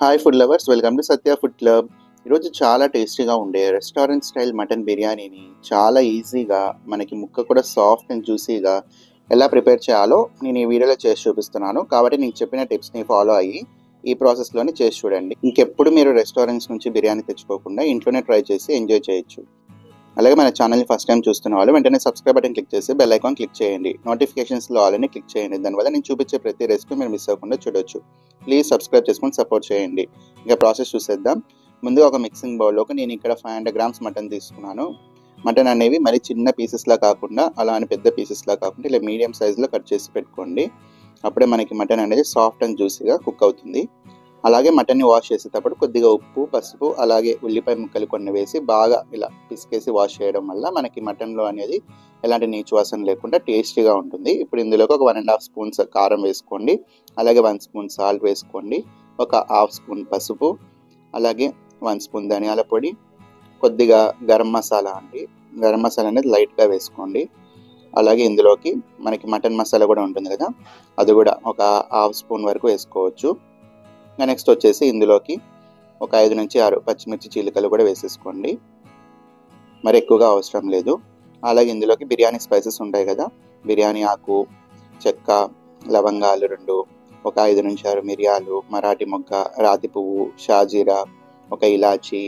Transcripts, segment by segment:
Hi food lovers, welcome to Satya food club. ఈరోజు చాలా టేస్టీగా ఉండే రెస్టారెంట్ స్టైల్ మటన్ బిర్యానీని చాలా ఈజీగా, మనకి ముక్క కూడా సాఫ్ట్ అండ్ జ్యూసీగా ఎలా ప్రిపేర్ చేయాలో నేను ఈ వీడియోలో చేసి చూపిస్తున్నాను. కాబట్టి నేను చెప్పిన టిప్స్ని ఫాలో అయ్యి ఈ ప్రాసెస్లోనే చేసి చూడండి. ఇంకెప్పుడు మీరు రెస్టారెంట్స్ నుంచి బిర్యానీ తెచ్చుకోకుండా ఇంట్లోనే ట్రై చేసి ఎంజాయ్ చేయొచ్చు. అలాగే మన ఛానల్ని ఫస్ట్ టైం చూస్తున్న వాళ్ళు వెంటనే సబ్స్క్రైబ్ బటన్ క్లిక్ చేసి బెల్ ఐకాన్ క్లిక్ చేయండి. నోటిఫికేషన్స్లో ఆల్ని క్లిక్ చేయండి. దానివల్ల నేను చూపించే ప్రతి రెసిపీ మీరు మిస్ అవ్వకుండా చూడొచ్చు. ప్లీజ్ సబ్స్క్రైబ్ చేసుకొని సపోర్ట్ చేయండి. ఇంకా ప్రాసెస్ చూసేద్దాం. ముందుగా ఒక మిక్సింగ్ బౌల్లోకి నేను ఇక్కడ 500 గ్రామ్స్ మటన్ తీసుకున్నాను. మటన్ అనేవి మరి చిన్న పీసెస్లా కాకుండా, అలా అని పెద్ద పీసెస్లా కాకుండా ఇలా మీడియం సైజులో కట్ చేసి పెట్టుకోండి. అప్పుడే మనకి మటన్ అనేది సాఫ్ట్ అండ్ జ్యూసీగా కుక్ అవుతుంది. అలాగే మటన్ని వాష్ చేసేటప్పుడు కొద్దిగా ఉప్పు, పసుపు, అలాగే ఉల్లిపాయ ముక్కలు కొన్ని వేసి బాగా ఇలా పిసికేసి వాష్ చేయడం వల్ల మనకి మటన్లో అనేది ఎలాంటి నీచు వాసన లేకుండా టేస్టీగా ఉంటుంది. ఇప్పుడు ఇందులోకి ఒక 1.5 స్పూన్స్ కారం వేసుకోండి. అలాగే 1 స్పూన్ సాల్ట్ వేసుకోండి. ఒక హాఫ్ స్పూన్ పసుపు, అలాగే 1 స్పూన్ ధనియాల పొడి, కొద్దిగా గరం మసాలా గరం మసాలా అనేది లైట్గా వేసుకోండి. అలాగే ఇందులోకి మనకి మటన్ మసాలా కూడా ఉంటుంది కదా, అది కూడా ఒక హాఫ్ స్పూన్ వరకు వేసుకోవచ్చు. నెక్స్ట్ వచ్చేసి ఇందులోకి ఒక 5 నుంచి 6 పచ్చిమిర్చి చీలికలు కూడా వేసేసుకోండి. మరి ఎక్కువగా అవసరం లేదు. అలాగే ఇందులోకి బిర్యానీ స్పైసెస్ ఉంటాయి కదా, బిర్యానీ ఆకు, చెక్క, లవంగాలు 2, ఒక 5 నుంచి 6 మిరియాలు, మరాఠీ మొగ్గ, రాతి పువ్వు, షాజీరా, ఒక ఇలాచి,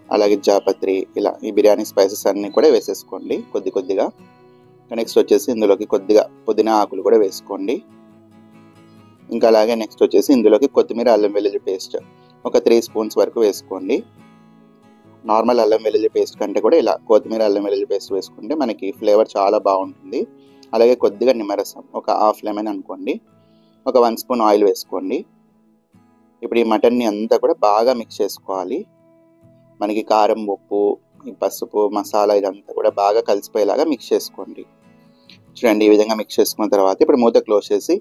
అలాగే జాపత్రి, ఇలా ఈ బిర్యానీ స్పైసెస్ అన్నీ కూడా వేసేసుకోండి కొద్ది కొద్దిగా. నెక్స్ట్ వచ్చేసి ఇందులోకి కొద్దిగా పుదీనా ఆకులు కూడా వేసుకోండి. ఇంకా అలాగే నెక్స్ట్ వచ్చేసి ఇందులోకి కొత్తిమీర, అల్లం వెల్లుల్లి పేస్ట్ ఒక 3 స్పూన్స్ వరకు వేసుకోండి. నార్మల్ అల్లం వెల్లుల్లి పేస్ట్ కంటే కూడా ఇలా కొత్తిమీర, అల్లం వెల్లుల్లి పేస్ట్ వేసుకుంటే మనకి ఫ్లేవర్ చాలా బాగుంటుంది. అలాగే కొద్దిగా నిమ్మరసం ఒక హాఫ్ లెమన్ అనుకోండి. ఒక 1 స్పూన్ ఆయిల్ వేసుకోండి. ఇప్పుడు ఈ మటన్ని అంతా కూడా బాగా మిక్స్ చేసుకోవాలి. మనకి కారం, ఉప్పు, పసుపు, మసాలా ఇదంతా కూడా బాగా కలిసిపోయేలాగా మిక్స్ చేసుకోండి. చూడండి, ఈ విధంగా మిక్స్ చేసుకున్న తర్వాత ఇప్పుడు మూత క్లోజ్ చేసి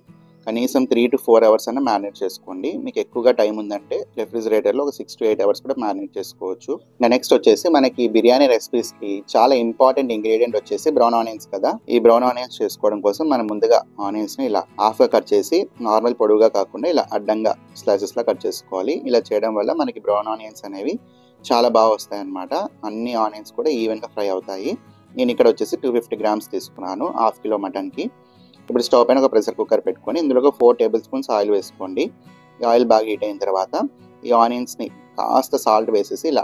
కనీసం 3 to 4 అవర్స్ అన్న మ్యారినేట్ చేసుకోండి. మీకు ఎక్కువగా టైం ఉందంటే రెఫ్రిజిరేటర్లో ఒక 6 to 8 అవర్స్ కూడా మ్యారినేట్ చేసుకోవచ్చు. నెక్స్ట్ వచ్చేసి మనకి బిర్యానీ రెసిపీస్కి చాలా ఇంపార్టెంట్ ఇంగ్రీడియంట్ వచ్చేసి బ్రౌన్ ఆనియన్స్ కదా. ఈ బ్రౌన్ ఆనియన్స్ చేసుకోవడం కోసం మనం ముందుగా ఆనియన్స్ని ఇలా హాఫ్గా కట్ చేసి, నార్మల్ పొడవుగా కాకుండా ఇలా అడ్డంగా స్లైసెస్లా కట్ చేసుకోవాలి. ఇలా చేయడం వల్ల మనకి బ్రౌన్ ఆనియన్స్ అనేవి చాలా బాగా వస్తాయి అన్నమాట. అన్ని ఆనియన్స్ కూడా ఈవెన్గా ఫ్రై అవుతాయి. నేను ఇక్కడ వచ్చేసి 250 గ్రామ్స్ తీసుకున్నాను హాఫ్ కిలో మటన్కి. ఇప్పుడు స్టవ్ పైన ఒక ప్రెషర్ కుక్కర్ పెట్టుకొని ఇందులో 4 టేబుల్ స్పూన్స్ ఆయిల్ వేసుకోండి. ఈ ఆయిల్ బాగా హీట్ అయిన తర్వాత ఈ ఆనియన్స్ని కాస్త సాల్ట్ వేసేసి ఇలా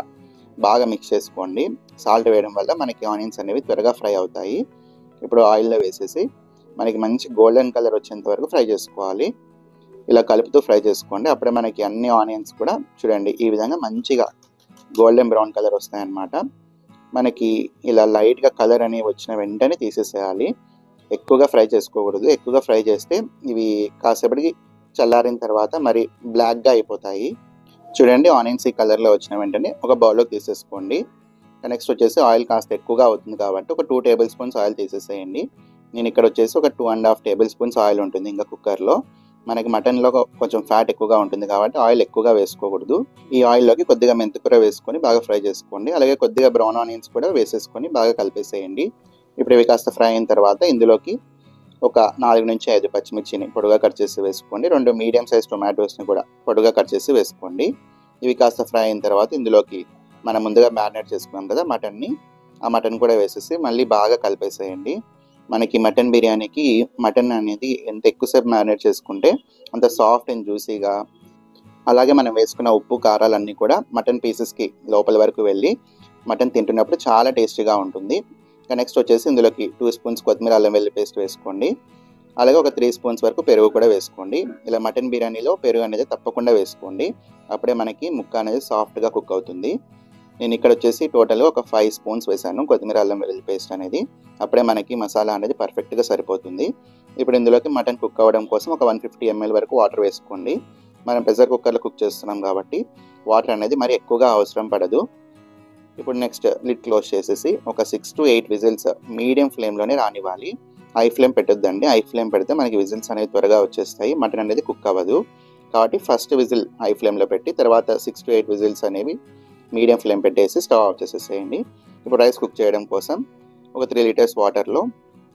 బాగా మిక్స్ చేసుకోండి. సాల్ట్ వేయడం వల్ల మనకి ఆనియన్స్ అనేవి త్వరగా ఫ్రై అవుతాయి. ఇప్పుడు ఆయిల్లో వేసేసి మనకి మంచి గోల్డెన్ కలర్ వచ్చేంత వరకు ఫ్రై చేసుకోవాలి. ఇలా కలుపుతూ ఫ్రై చేసుకోండి. అప్పుడే మనకి అన్ని ఆనియన్స్ కూడా చూడండి ఈ విధంగా మంచిగా గోల్డెన్ బ్రౌన్ కలర్ వస్తాయన్నమాట. మనకి ఇలా లైట్గా కలర్ అనేవి వచ్చిన వెంటనే తీసేసేయాలి. ఎక్కువగా ఫ్రై చేసుకోకూడదు. ఎక్కువగా ఫ్రై చేస్తే ఇవి కాసేపటికి చల్లారిన తర్వాత మరి బ్లాక్గా అయిపోతాయి. చూడండి, ఆనియన్స్ ఈ కలర్లో వచ్చిన వెంటనే ఒక బౌల్లోకి తీసేసుకోండి. నెక్స్ట్ వచ్చేసి ఆయిల్ కాస్త ఎక్కువగా అవుతుంది కాబట్టి ఒక 2 టేబుల్ స్పూన్స్ ఆయిల్ తీసేసేయండి. నేను ఇక్కడ వచ్చేసి ఒక 2.5 టేబుల్ స్పూన్స్ ఆయిల్ ఉంటుంది ఇంకా కుక్కర్లో. మనకి మటన్లో కొంచెం ఫ్యాట్ ఎక్కువగా ఉంటుంది కాబట్టి ఆయిల్ ఎక్కువగా వేసుకోకూడదు. ఈ ఆయిల్లోకి కొద్దిగా మెంతికూర వేసుకొని బాగా ఫ్రై చేసుకోండి. అలాగే కొద్దిగా బ్రౌన్ ఆనియన్స్ కూడా వేసేసుకొని బాగా కలిపేసేయండి. ఇప్పుడు ఇవి కాస్త ఫ్రై అయిన తర్వాత ఇందులోకి ఒక 4 నుంచి 5 పచ్చిమిర్చిని పొడుగా కట్ చేసి వేసుకోండి. 2 మీడియం సైజ్ టొమాటోస్ని కూడా పొడుగా కట్ చేసి వేసుకోండి. ఇవి కాస్త ఫ్రై అయిన తర్వాత ఇందులోకి మనం ముందుగా మ్యారినేట్ చేసుకున్నాం కదా మటన్ని, ఆ మటన్ కూడా వేసేసి మళ్ళీ బాగా కలిపేసేయండి. మనకి మటన్ బిర్యానీకి మటన్ అనేది ఎంత ఎక్కువసేపు మ్యారినేట్ చేసుకుంటే అంత సాఫ్ట్ అండ్ జ్యూసీగా, అలాగే మనం వేసుకున్న ఉప్పు, కారాలన్నీ కూడా మటన్ పీసెస్కి లోపల వరకు వెళ్ళి మటన్ తింటున్నప్పుడు చాలా టేస్టీగా ఉంటుంది. నెక్స్ట్ వచ్చేసి ఇందులోకి 2 స్పూన్స్ కొత్తిమీర, అల్లం వెల్లుల్లి పేస్ట్ వేసుకోండి. అలాగే ఒక 3 స్పూన్స్ వరకు పెరుగు కూడా వేసుకోండి. ఇలా మటన్ బిర్యానీలో పెరుగు అనేది తప్పకుండా వేసుకోండి. అప్పుడే మనకి ముక్క అనేది సాఫ్ట్గా కుక్ అవుతుంది. నేను ఇక్కడ వచ్చేసి టోటల్గా ఒక 5 స్పూన్స్ వేసాను కొత్తిమీర, అల్లం వెల్లుల్లి పేస్ట్ అనేది. అప్పుడే మనకి మసాలా అనేది పర్ఫెక్ట్గా సరిపోతుంది. ఇప్పుడు ఇందులోకి మటన్ కుక్ అవ్వడం కోసం ఒక 150 ml వరకు వాటర్ వేసుకోండి. మనం ప్రెషర్ కుక్కర్లో కుక్ చేస్తున్నాం కాబట్టి వాటర్ అనేది మరి ఎక్కువగా అవసరం పడదు. ఇప్పుడు నెక్స్ట్ లిడ్ క్లోజ్ చేసేసి ఒక 6 to 8 విజిల్స్ మీడియం ఫ్లేమ్లోనే రానివ్వాలి. హై ఫ్లేమ్ పెట్టొద్దండి. హై ఫ్లేమ్ పెడితే మనకి విజిల్స్ అనేవి త్వరగా వచ్చేస్తాయి, మటన్ అనేది కుక్ అవ్వదు. కాబట్టి ఫస్ట్ విజిల్ హై ఫ్లేమ్లో పెట్టి తర్వాత 6 to 8 విజిల్స్ అనేవి మీడియం ఫ్లేమ్ పెట్టేసి స్టవ్ ఆఫ్ చేసేసేయండి. ఇప్పుడు రైస్ కుక్ చేయడం కోసం ఒక 3 లీటర్స్ వాటర్లో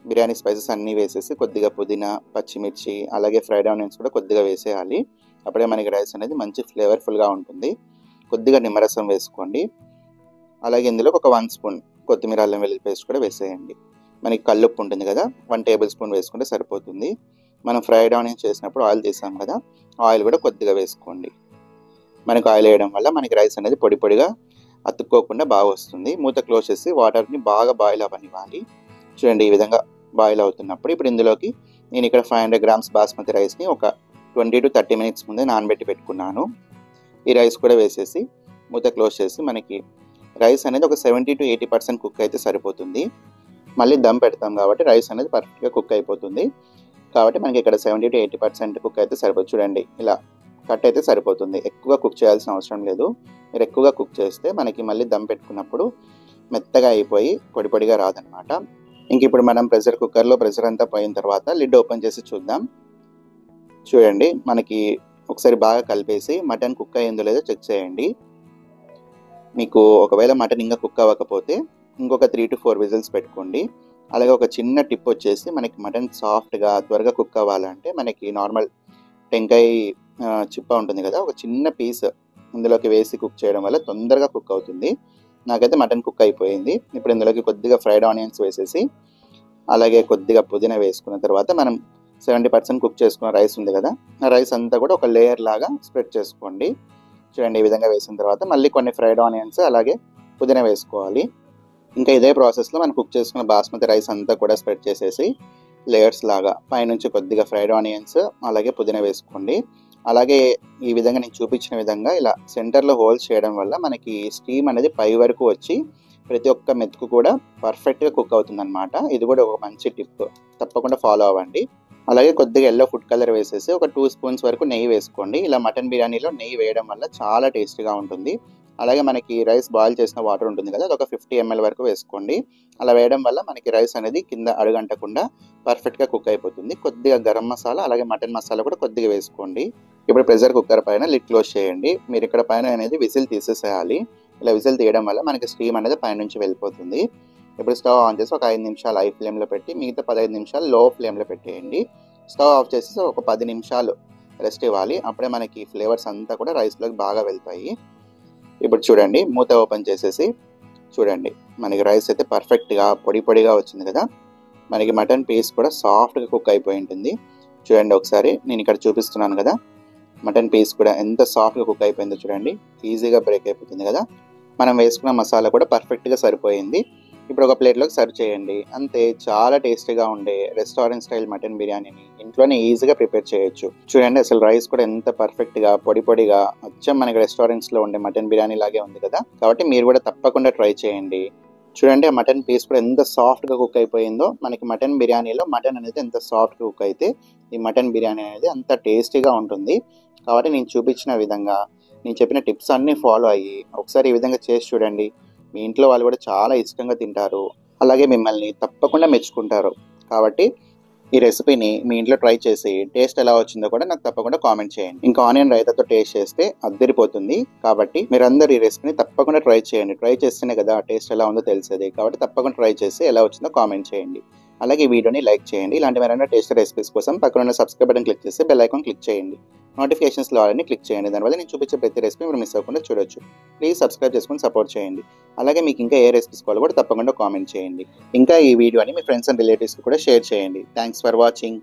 బిర్యానీ స్పైసెస్ అన్నీ వేసేసి కొద్దిగా పుదీనా, పచ్చిమిర్చి, అలాగే ఫ్రైడ్ ఆనియన్స్ కూడా కొద్దిగా వేసేయాలి. అప్పుడే మనకి రైస్ అనేది మంచి ఫ్లేవర్ఫుల్గా ఉంటుంది. కొద్దిగా నిమ్మరసం వేసుకోండి. అలాగే ఇందులో ఒక 1 స్పూన్ కొత్తిమీర అల్లం వెల్లుల్లి పేస్ట్ కూడా వేసేయండి. మనకి కల్లుప్పు ఉంటుంది కదా, 1 టేబుల్ స్పూన్ వేసుకుంటే సరిపోతుంది. మనం ఫ్రైడ్ ఆనియన్స్ చేసినప్పుడు ఆయిల్ తీసాం కదా, ఆయిల్ కూడా కొద్దిగా వేసుకోండి. మనకు ఆయిల్ వేయడం వల్ల మనకి రైస్ అనేది పొడి పొడిగా అతుక్కోకుండా బాగా వస్తుంది. మూత క్లోజ్ చేసి వాటర్ని బాగా బాయిల్ అవ్వనివ్వాలి. చూడండి, ఈ విధంగా బాయిల్ అవుతున్నప్పుడు ఇప్పుడు ఇందులోకి నేను ఇక్కడ 500 గ్రామ్స్ బాస్మతి రైస్ని ఒక 20 to 30 మినిట్స్ ముందే నానబెట్టి పెట్టుకున్నాను. ఈ రైస్ కూడా వేసేసి మూత క్లోజ్ చేసి మనకి రైస్ అనేది ఒక 70 to 80% కుక్ అయితే సరిపోతుంది. మళ్ళీ దమ్ పెడతాం కాబట్టి రైస్ అనేది పర్ఫెక్ట్గా కుక్ అయిపోతుంది. కాబట్టి మనకి ఇక్కడ 70 to 80% కుక్ అయితే సరిపోతుంది. చూడండి, ఇలా కట్ అయితే సరిపోతుంది. ఎక్కువగా కుక్ చేయాల్సిన అవసరం లేదు. మీరు ఎక్కువగా కుక్ చేస్తే మనకి మళ్ళీ దమ్ పెట్టుకున్నప్పుడు మెత్తగా అయిపోయి పొడి పొడిగా రాదనమాట. ఇంక ఇప్పుడు మనం ప్రెషర్ కుక్కర్లో ప్రెషర్ అంతా పోయిన తర్వాత లిడ్ ఓపెన్ చేసి చూద్దాం. చూడండి, మనకి ఒకసారి బాగా కలిపేసి మటన్ కుక్ అయ్యిందో లేదో చెక్ చేయండి. మీకు ఒకవేళ మటన్ ఇంకా కుక్ అవ్వకపోతే ఇంకొక 3 to 4 విజిల్స్ పెట్టుకోండి. అలాగే ఒక చిన్న టిప్ వచ్చేసి, మనకి మటన్ సాఫ్ట్గా త్వరగా కుక్ అవ్వాలంటే మనకి నార్మల్ టెంకాయ చిప్ప ఉంటుంది కదా, ఒక చిన్న పీస్ ఇందులోకి వేసి కుక్ చేయడం వల్ల తొందరగా కుక్ అవుతుంది. నాకైతే మటన్ కుక్ అయిపోయింది. ఇప్పుడు ఇందులోకి కొద్దిగా ఫ్రైడ్ ఆనియన్స్ వేసేసి అలాగే కొద్దిగా పుదీనా వేసుకున్న తర్వాత మనం 70% కుక్ చేసుకున్న రైస్ ఉంది కదా, ఆ రైస్ అంతా కూడా ఒక లేయర్ లాగా స్ప్రెడ్ చేసుకోండి. చూడండి, ఈ విధంగా వేసిన తర్వాత మళ్ళీ కొన్ని ఫ్రైడ్ ఆనియన్స్ అలాగే పుదీనా వేసుకోవాలి. ఇంకా ఇదే ప్రాసెస్లో మనం కుక్ చేసుకున్న బాస్మతి రైస్ అంతా కూడా స్ప్రెడ్ చేసేసి లేయర్స్ లాగా పైనుంచి కొద్దిగా ఫ్రైడ్ ఆనియన్స్ అలాగే పుదీనా వేసుకోండి. అలాగే ఈ విధంగా నేను చూపించిన విధంగా ఇలా సెంటర్లో హోల్స్ చేయడం వల్ల మనకి స్టీమ్ అనేది పై వరకు వచ్చి ప్రతి ఒక్క మెతుకు కూడా పర్ఫెక్ట్గా కుక్ అవుతుందన్నమాట. ఇది కూడా ఒక మంచి టిప్, తప్పకుండా ఫాలో అవ్వండి. అలాగే కొద్దిగా ఎల్లో ఫుడ్ కలర్ వేసేసి ఒక 2 స్పూన్స్ వరకు నెయ్యి వేసుకోండి. ఇలా మటన్ బిర్యానీలో నెయ్యి వేయడం వల్ల చాలా టేస్టీగా ఉంటుంది. అలాగే మనకి రైస్ బాయిల్ చేసిన వాటర్ ఉంటుంది కదా, అది ఒక 50 ml వరకు వేసుకోండి. అలా వేయడం వల్ల మనకి రైస్ అనేది కింద అడుగంటకుండా పర్ఫెక్ట్గా కుక్ అయిపోతుంది. కొద్దిగా గరం మసాలా అలాగే మటన్ మసాలా కూడా కొద్దిగా వేసుకోండి. ఇప్పుడు ప్రెషర్ కుక్కర్ పైన లిడ్ క్లోజ్ చేయండి. మీరు ఇక్కడ పైన అనేది విజిల్ తీసేసేయాలి. ఇలా విజిల్ తీయడం వల్ల మనకి స్టీమ్ అనేది పైనుంచి వెళ్ళిపోతుంది. ఇప్పుడు స్టవ్ ఆన్ చేసి ఒక 5 నిమిషాలు హై ఫ్లేమ్లో పెట్టి మిగతా 15 నిమిషాలు లో ఫ్లేమ్లో పెట్టేయండి. స్టవ్ ఆఫ్ చేసి ఒక 10 నిమిషాలు రెస్ట్ ఇవ్వాలి. అప్పుడే మనకి ఫ్లేవర్స్ అంతా కూడా రైస్లోకి బాగా వెళ్తాయి. ఇప్పుడు చూడండి, మూత ఓపెన్ చేసేసి చూడండి, మనకి రైస్ అయితే పర్ఫెక్ట్గా పొడి పొడిగా వచ్చింది కదా, మనకి మటన్ పీస్ కూడా సాఫ్ట్గా కుక్ అయిపోయి ఉంటుంది. చూడండి, ఒకసారి నేను ఇక్కడ చూపిస్తున్నాను కదా, మటన్ పీస్ కూడా ఎంత సాఫ్ట్గా కుక్ అయిపోయిందో చూడండి, ఈజీగా బ్రేక్ అయిపోతుంది కదా. మనం వేసుకున్న మసాలా కూడా పర్ఫెక్ట్గా సరిపోయింది. ఇప్పుడు ఒక ప్లేట్లోకి సర్వ్ చేయండి. అంతే, చాలా టేస్టీగా ఉండే రెస్టారెంట్ స్టైల్ మటన్ బిర్యానీని ఇంట్లోనే ఈజీగా ప్రిపేర్ చేయొచ్చు. చూడండి, అసలు రైస్ కూడా ఎంత పర్ఫెక్ట్గా పొడి పొడిగా అచ్చం మనకి రెస్టారెంట్స్లో ఉండే మటన్ బిర్యానీ లాగే ఉంది కదా. కాబట్టి మీరు కూడా తప్పకుండా ట్రై చేయండి. చూడండి, ఆ మటన్ పీస్ కూడా ఎంత సాఫ్ట్గా కుక్ అయిపోయిందో. మనకి మటన్ బిర్యానీలో మటన్ అనేది ఎంత సాఫ్ట్గా కుక్ అయితే ఈ మటన్ బిర్యానీ అనేది అంత టేస్టీగా ఉంటుంది. కాబట్టి నేను చూపించిన విధంగా నేను చెప్పిన టిప్స్ అన్నీ ఫాలో అయ్యి ఒకసారి ఈ విధంగా చేసి చూడండి. మీ ఇంట్లో వాళ్ళు కూడా చాలా ఇష్టంగా తింటారు, అలాగే మిమ్మల్ని తప్పకుండా మెచ్చుకుంటారు. కాబట్టి ఈ రెసిపీని మీ ఇంట్లో ట్రై చేసి టేస్ట్ ఎలా వచ్చిందో కూడా నాకు తప్పకుండా కామెంట్ చేయండి. ఇంకా ఆనియన్ రైతాతో టేస్ట్ చేస్తే అద్దరిపోతుంది. కాబట్టి మీరందరూ ఈ రెసిపీని తప్పకుండా ట్రై చేయండి. ట్రై చేస్తేనే కదా టేస్ట్ ఎలా ఉందో తెలిసేది. కాబట్టి తప్పకుండా ట్రై చేసి ఎలా వచ్చిందో కామెంట్ చేయండి. అలాగే ఈ వీడియోని లైక్ చేయండి. ఇలాంటి మరైనా టేస్ట్ రెసిపీస్ కోసం పక్కన ఉన్న సబ్స్క్రైబ్ బటన్ క్లిక్ చేసి బెల్ ఐకాన్ క్లిక్ చేయండి. నోటిఫికేషన్స్లో ఆల్రెడీ క్లిక్ చేయండి. దానివల్ల నేను చూపించే ప్రతి రెసిపీ మీరు మిస్ అవ్వకుండా చూడొచ్చు. ప్లీజ్ సబ్స్క్రైబ్ చేసుకొని సపోర్ట్ చేయండి. అలాగే మీకు ఇంకా ఏ రెసిపీస్ కావాలో కూడా తప్పకుండా కామెంట్ చేయండి. ఇంకా ఈ వీడియోని మీ ఫ్రెండ్స్ అండ్ రిలేటివ్స్కి కూడా షేర్ చేయండి. Thanks for watching.